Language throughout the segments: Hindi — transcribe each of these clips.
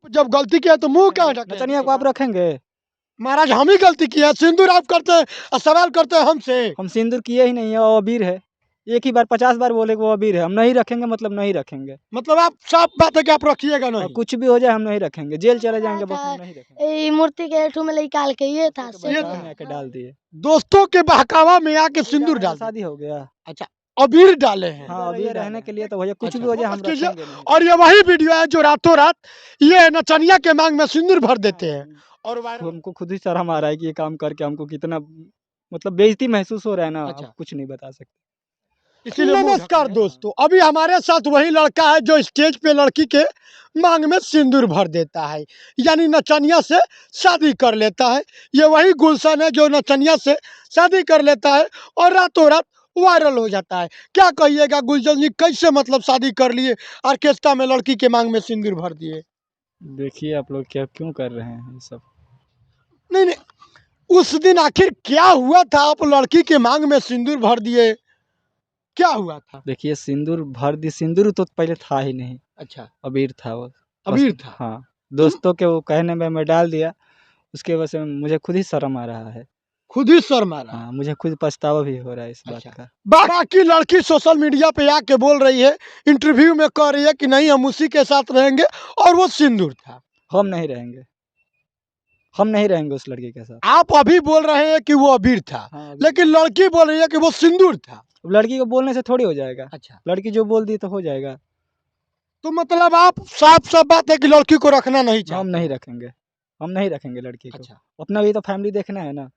जब गलती किया तो मुंह क्या ढके? नचनिया को आप रखेंगे? महाराज हम ही गलती किया, सिंदूर आप करते हैं और सवाल करते हैं हमसे। हम सिंदूर किए ही नहीं है, वो अबीर है। एक ही बार 50 बार बोले कि वो अबीर है, हम नहीं रखेंगे मतलब नहीं रखेंगे। मतलब आप साफ बात है कि आप रखिएगा और नहीं। कुछ भी हो जाए हम नहीं रखेंगे, जेल चले जाएंगे बस हम नहीं रखेंगे। मूर्ति के ठू में निकाल के ये था दोस्तों के बहकावे में आके डाल दिए। दोस्तों के बहकावा में आके सिंदूर डाल शादी हो गया। अच्छा अबीर डाले हैं। हाँ, अबीर रहने के लिए तो भैया कुछ अच्छा, भी हो जाए हम फोकस कीजिए। रखेंगे नहीं। और ये वही वीडियो है जो रातों रात ये नचनिया के मांग में सिंदूर भर देते हैं और वायरल। हमको खुद ही शर्म आ रहा है कि ये काम करके हमको कितना मतलब बेइज्जती महसूस हो रहा है ना। अच्छा। अब कुछ नहीं बता सकते। इसीलिए नमस्कार दोस्तों, अभी हमारे साथ वही लड़का है जो स्टेज पे लड़की के मांग में सिंदूर भर देता है, यानी नचनिया से शादी कर लेता है। ये वही गुलशन है जो नचनिया से शादी कर लेता है और रातों रात वायरल हो जाता है। क्या कहिएगा गुलशन जी, कैसे मतलब शादी कर लिए, ऑर्केस्ट्रा में लड़की के मांग में सिंदूर भर दिए? देखिए आप लोग क्या क्यों कर रहे हैं ये सब। नहीं नहीं, उस दिन आखिर क्या हुआ था, आप लड़की के मांग में सिंदूर भर दिए, क्या हुआ था? देखिए सिंदूर भर दी, सिंदूर तो पहले था ही नहीं। अच्छा अबीर था वो। अबीर बस, था। हाँ, दोस्तों के वो कहने में मैं डाल दिया। उसके वजह से मुझे खुद ही शर्म आ रहा है। खुद ही शर्म आ रहा है। हाँ, मुझे खुद पछतावा भी हो रहा है इस बात का। बाकी लड़की सोशल मीडिया पे आके बोल रही है, इंटरव्यू में कह रही है कि नहीं हम उसी के साथ रहेंगे और वो सिंदूर था। हम नहीं रहेंगे, हम नहीं रहेंगे उस लड़की के साथ। आप अभी बोल रहे हैं कि वो अबीर था, हाँ, लेकिन लड़की बोल रही है कि वो सिंदूर था। लड़की को बोलने से थोड़ी हो जाएगा। अच्छा, लड़की जो बोल दी तो हो जाएगा। तो मतलब आप साफ साफ बात है कि लड़की को रखना नहीं चाहते। हम नहीं रखेंगे, हम नहीं रखेंगे लड़की को। अच्छा, अपना भी तो फैमिली देखना है ना।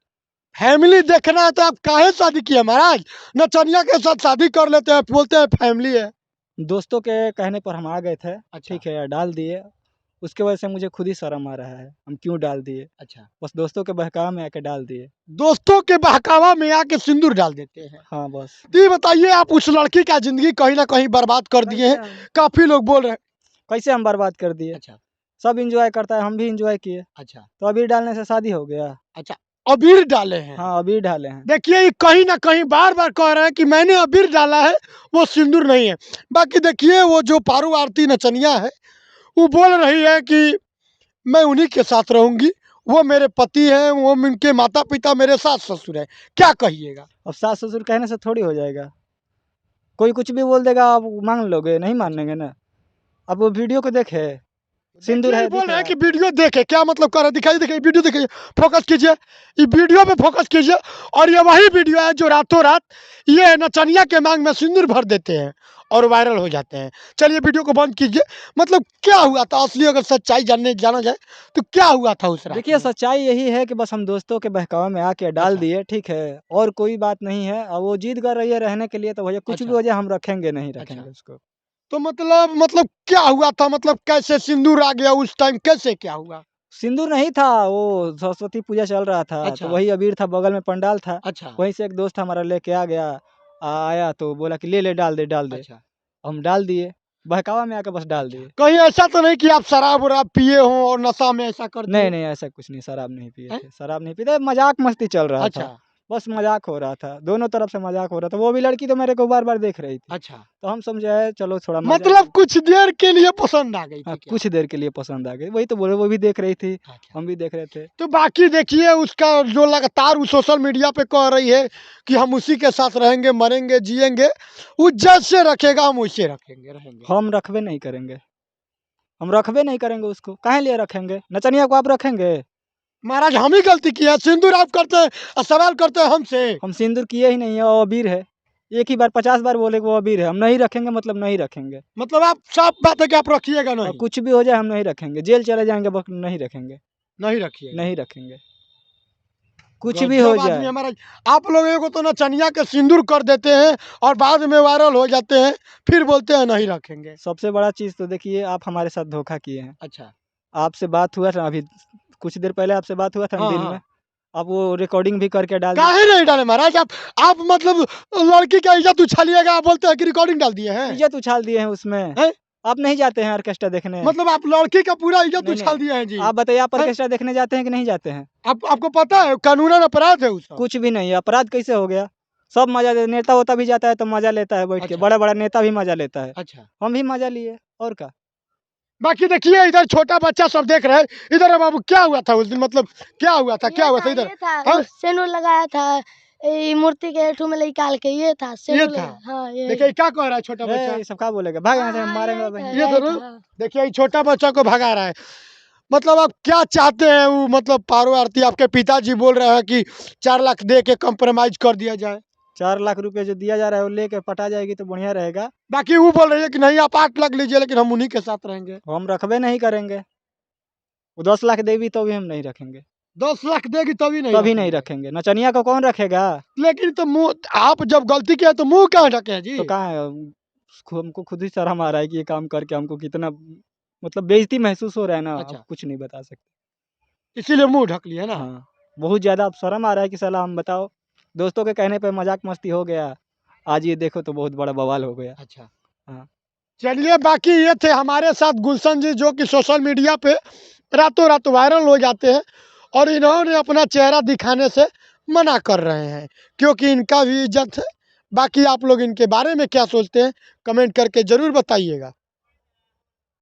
फैमिली देखना है तो आप काहे शादी किए महाराज? नचनिया के साथ शादी कर लेते हैं, बोलते हैं फैमिली है। दोस्तों के कहने पर हम आ गए थे। अच्छा। ठीक है, डाल दिए। उसके वजह से मुझे खुद ही शर्म आ रहा है, हम क्यों डाल दिए। अच्छा, बस दोस्तों के बहकावे में आके डाल दिए। दोस्तों के बहकावा में आके सिंदूर डाल देते हैं। हाँ बस। तो ये बताइए, आप उस लड़की का जिंदगी कहीं ना कहीं बर्बाद कर दिए हैं, काफी लोग बोल रहे हैं। कैसे हम बर्बाद कर दिए। अच्छा सब इंजॉय करता है, हम भी इंजॉय किए। अच्छा तो अबीर डालने से शादी हो गया। अच्छा, अबीर डाले हैं। हाँ, अबीर डाले हैं। देखिए ये कहीं ना कहीं बार बार कह रहे हैं कि मैंने अबीर डाला है, वो सिंदूर नहीं है। बाकी देखिए वो जो पारू आरती नचनिया है, वो बोल रही है कि मैं उन्हीं के साथ रहूंगी, वो मेरे पति हैं, वो उनके माता पिता मेरे सास ससुर हैं। क्या कहिएगा? अब सास ससुर कहने से थोड़ी हो जाएगा। कोई कुछ भी बोल देगा, आप मान लोगे? नहीं मानेंगे ना। अब वो वीडियो को देखे, सिंदूर देखिए, है, ये बोल दिख रहे रहा हैं है। कि वीडियो देखे, क्या मतलब कर रहे हैं? दिखाइए दिखाइए वीडियो, दिखाइए, फोकस कीजिए, ये वीडियो पे फोकस कीजिए। और ये वही वीडियो है जो रातों रात ये नचनिया के मांग में सिंदूर भर देते हैं और वायरल हो जाते हैं। चलिए वीडियो को बंद कीजिए। मतलब क्या हुआ था असली, अगर सच्चाई जाना जाए तो क्या हुआ था उस रात देखिए में? सच्चाई यही है कि बस हम दोस्तों के बहकावे में आके डाल अच्छा। दिए। ठीक है, और कोई बात नहीं है। और वो जिद कर रही है रहने के लिए, तो भैया कुछ भी अच्छा। हो जाए हम रखेंगे नहीं अच्छा। रखेंगे उसको। तो मतलब क्या हुआ था, मतलब कैसे सिंदूर आ गया उस टाइम, कैसे क्या हुआ? सिंदूर नहीं था, वो सरस्वती पूजा चल रहा था। अच्छा। तो वही अबीर था, बगल में पंडाल था। अच्छा वहीं से एक दोस्त हमारा लेके आ गया। आया तो बोला कि ले ले, डाल दे डाल दे। अच्छा। हम डाल दिए, बहकावा में आके बस डाल दिए। कहीं ऐसा तो नहीं कि आप शराब वराब पिए हो और नशा में ऐसा कर दिए? नहीं नहीं, ऐसा कुछ नहीं, शराब नहीं पिए हैं? थे, शराब नहीं पीते, मजाक मस्ती चल रहा था। अच्छा बस मजाक हो रहा था, दोनों तरफ से मजाक हो रहा था। वो भी लड़की तो मेरे को बार बार देख रही थी। अच्छा, तो हम समझे चलो थोड़ा मजा। मतलब कुछ देर के लिए पसंद आ गई हाँ, थी क्या? कुछ देर के लिए पसंद आ गई, वही तो बोले, वो भी देख रही थी, अच्छा। हम भी देख रहे थे। तो बाकी देखिए उसका जो लगातार वो सोशल मीडिया पे कह रही है कि हम उसी के साथ रहेंगे, मरेंगे जिएंगे, वो जैसे रखेगा हम वैसे रखेंगे रहेंगे। हम रखबे नहीं करेंगे, हम रखबे नहीं करेंगे उसको। काहे लिए रखेंगे? नचनिया को आप रखेंगे? महाराज हम ही गलती किया, सिंदूर आप करते हैं और सवाल करते हैं हमसे। हम सिंदूर किए ही नहीं है, वो अबीर है। एक ही बार 50 बार बोले कि वो अबीर है, हम नहीं रखेंगे मतलब नहीं रखेंगे। मतलब आप साफ बात है कि आप रखिएगा और नहीं। कुछ भी हो जाए हम नहीं रखेंगे, जेल चले जाएंगे बस नहीं रखेंगे। नहीं रखिएगा। नहीं रखेंगे, कुछ भी हो गजब आदमी जाए। है महाराज। आप लोग को तो नचनिया के सिंदूर कर देते हैं और बाद में वायरल हो जाते हैं, फिर बोलते हैं नहीं रखेंगे। सबसे बड़ा चीज़ तो देखिए, आप हमारे साथ धोखा किए हैं। अच्छा। आपसे बात हुआ था अभी कुछ देर पहले, आपसे बात हुआ था हाँ, दिन हाँ। में। आप वो रिकॉर्डिंग भी करके डाल दिए। काहे नहीं डाले महाराज? आप मतलब लड़की का इज्जत उछालिएगा, आप बोलते हैं कि रिकॉर्डिंग डाल दिए हैं। इज्जत उछाल दिए हैं उसमें। हैं? आप नहीं जाते हैं ऑर्केस्ट्रा देखने? मतलब आप लड़की का पूरा इज्जत नहीं, उछाल नहीं। दिए हैं जी। आप बताइए, आप हैं? ऑर्केस्ट्रा देखने जाते हैं कि नहीं जाते हैं? आपको पता है कानूनन अपराध है उसका। कुछ भी नहीं है, अपराध कैसे हो गया? सब मजा ले, नेता होता भी जाता है तो मजा लेता है बैठ के, अच्छा। बड़ा बड़ा नेता भी मजा लेता है। अच्छा। हम भी मजा लिए, और क्या। बाकी देखिए इधर छोटा बच्चा सब देख रहे हैं। इधर बाबू क्या हुआ था उस दिन, मतलब क्या हुआ था, क्या हुआ था इधर? ये था हाँ? सेनुर लगाया था ये मूर्ति के हेठू में निकाल के ये था सेनुर था? हाँ ये देखिए क्या कह रहा है छोटा बच्चा, ये सब क्या बोलेगा, भाग यहाँ से, हम हाँ, मारेंगे यही अब। था, ये यही तो था। देखिए ये छोटा बच्चा को भगा रहा है। मतलब आप क्या चाहते हैं वो, मतलब पारो आरती आपके पिताजी बोल रहे हैं कि 4 लाख दे के कंप्रोमाइज कर दिया जाए, 4 लाख रुपए जो दिया जा रहा है वो लेके पटा जाएगी तो बढ़िया रहेगा। बाकी वो बोल रही है कि नहीं आप 8 लाख लीजिए लेकिन हम उन्हीं के साथ रहेंगे। हम रखबे नहीं करेंगे, वो 10 लाख देगी तो भी हम नहीं रखेंगे, 10 लाख देगी तभी नहीं तभी नहीं रखेंगे। रखेंगे। नचनिया को कौन रखेगा? लेकिन तो मुंह आप जब गलती किया तो मुंह कहाँ ढके हैं जी? तो कहाँ है, हमको खुद ही शर्म आ रहा है कि ये काम करके हमको कितना मतलब बेइज्जती महसूस हो रहा है ना, अच्छा। अब कुछ नहीं बता सकते। इसीलिए मुंह ढक लिया ना। हाँ, बहुत ज़्यादा अब शर्म आ रहा है कि साला हम बताओ, दोस्तों के कहने पे मजाक मस्ती हो गया, आज ये देखो तो बहुत बड़ा बवाल हो गया। अच्छा हाँ। चलिए, बाकी ये थे हमारे साथ गुलशन जी जो कि सोशल मीडिया पे रातों रात वायरल हो जाते हैं और इन्होंने अपना चेहरा दिखाने से मना कर रहे हैं क्योंकि इनका भी इज्जत है। बाकी आप लोग इनके बारे में क्या सोचते हैं कमेंट करके ज़रूर बताइएगा।